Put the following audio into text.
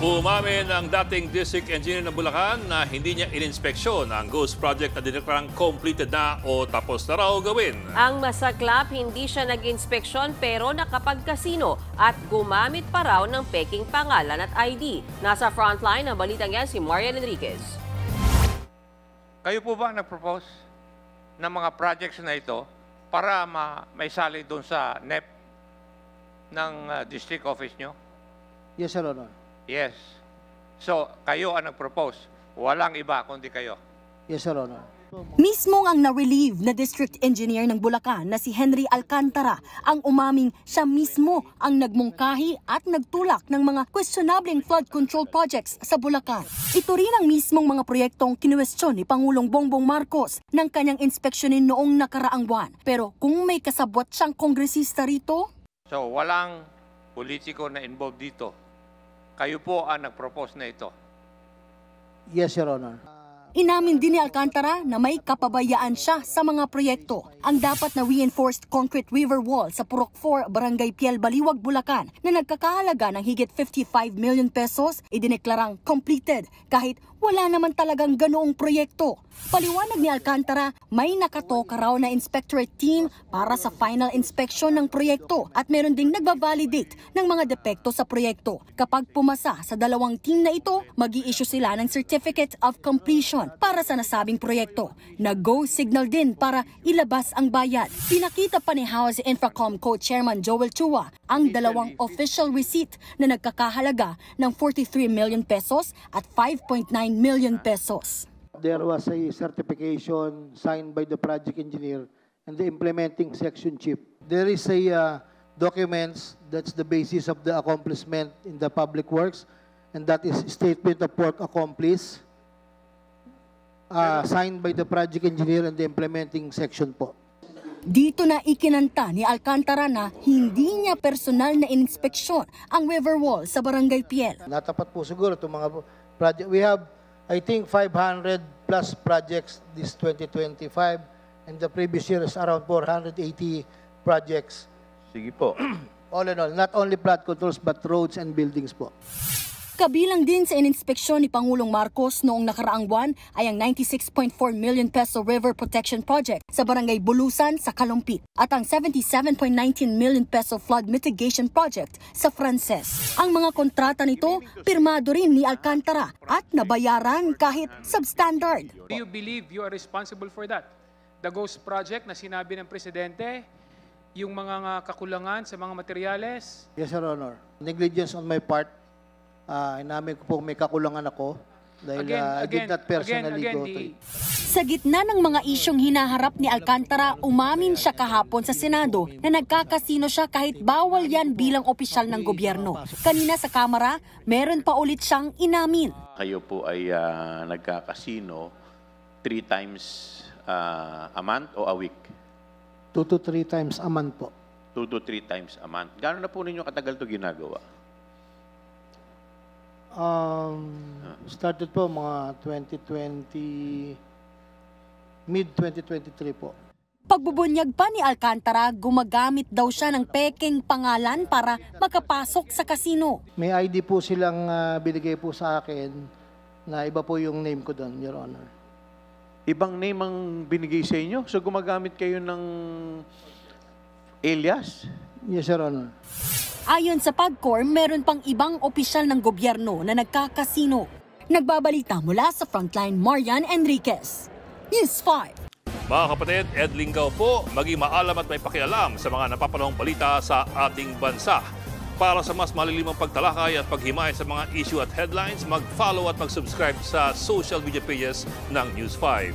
Umamin ang dating district engineer ng Bulacan na hindi niya ininspeksyon ang ghost project na dineklarang completed na o tapos na raw gawin. Ang masaklap, hindi siya nag-inspeksyon pero nakapagkasino at gumamit pa raw ng peking pangalan at ID. Nasa frontline ng balitang yan si Marian Enriquez. Kayo po ba nag-propose ng mga projects na ito para maisali doon sa NEP ng district office nyo? Yes, Your Honor. Yes. So, kayo ang nag-propose. Walang iba kundi kayo. Yes, Your Honor. Mismong ang na-relieve na district engineer ng Bulacan na si Henry Alcantara ang umaming siya mismo ang nagmungkahi at nagtulak ng mga questionableng flood control projects sa Bulacan. Ito rin ang mismong mga proyektong kinuwestiyon ni Pangulong Bongbong Marcos ng kanyang inspeksyonin noong nakaraang buwan. Pero kung may kasabwat siyang kongresista rito? So, walang politiko na involved dito. Kayo po ang nag-propose na ito. Yes, Your Honor. Inamin din ni Alcantara na may kapabayaan siya sa mga proyekto. Ang dapat na reinforced concrete river wall sa Purok 4, Barangay Piel, Baliwag, Bulacan na nagkakahalaga ng higit 55 million pesos, idineklarang completed kahit wala naman talagang ganoong proyekto. Paliwanag ni Alcantara, may nakatoka raw na inspectorate team para sa final inspection ng proyekto at meron ding nagbabalidate ng mga depekto sa proyekto. Kapag pumasa sa dalawang team na ito, mag-i-issue sila ng Certificate of Completion para sa nasabing proyekto. Nag-go signal din para ilabas ang bayad. Pinakita pa ni House Infracom Co-Chairman Joel Chua ang dalawang official receipt na nagkakahalaga ng 43 million pesos at 5.9 million pesos. There was a certification signed by the project engineer and the implementing section chief. There is a documents that's the basis of the accomplishment in the public works, and that is statement of work accomplished signed by the project engineer and the implementing section po. Dito na ikinanta ni Alcantara na hindi niya personal na inspeksyon ang river wall sa Barangay Piel. Natapat po siguro itong mga project. We have, I think, 500 plus projects this 2025, and the previous year is around 480 projects. Sige po. All in all, not only flood controls but roads and buildings po. Kabilang din sa ininspeksyon ni Pangulong Marcos noong nakaraang buwan ay ang 96.4 million peso river protection project sa Barangay Bulusan sa Kalumpit at ang 77.19 million peso flood mitigation project sa Frances. Ang mga kontrata nito, pirmado rin ni Alcantara at nabayaran kahit substandard. Do you believe you are responsible for that? The ghost project na sinabi ng Presidente, yung mga kakulangan sa mga materyales? Yes, Your Honor. Negligence on my part. Inamin ko po may kakulangan ako dahil I did not personally go to it. Sa gitna ng mga isyong hinaharap ni Alcantara, umamin siya kahapon sa Senado na nagkakasino siya kahit bawal yan bilang opisyal ng gobyerno. Kanina sa Kamara, meron pa ulit siyang inamin. Kayo po ay nagkakasino 3 times a month o a week? 2 to 3 times a month po. 2 to 3 times a month. Gano'n na po ninyo katagal ito ginagawa? Started po mga 2020, mid-2023 po. Pagbubunyag pa ni Alcantara, gumagamit daw siya ng peking pangalan para makapasok sa kasino. May ID po silang binigay po sa akin na iba po yung name ko doon, Your Honor. Ibang name ang binigay sa inyo? So gumagamit kayo ng alias? Yes, Your Honor. Ayon sa PAGCOR, meron pang ibang opisyal ng gobyerno na nagkakasino. Nagbabalita mula sa Frontline, Marian Enriquez, News 5. Mga kapatid, Ed Lingaw po, maging maalam at may pakialam sa mga napapanahong balita sa ating bansa. Para sa mas malilimang pagtalakay at paghimay sa mga issue at headlines, mag-follow at mag-subscribe sa social media pages ng News 5.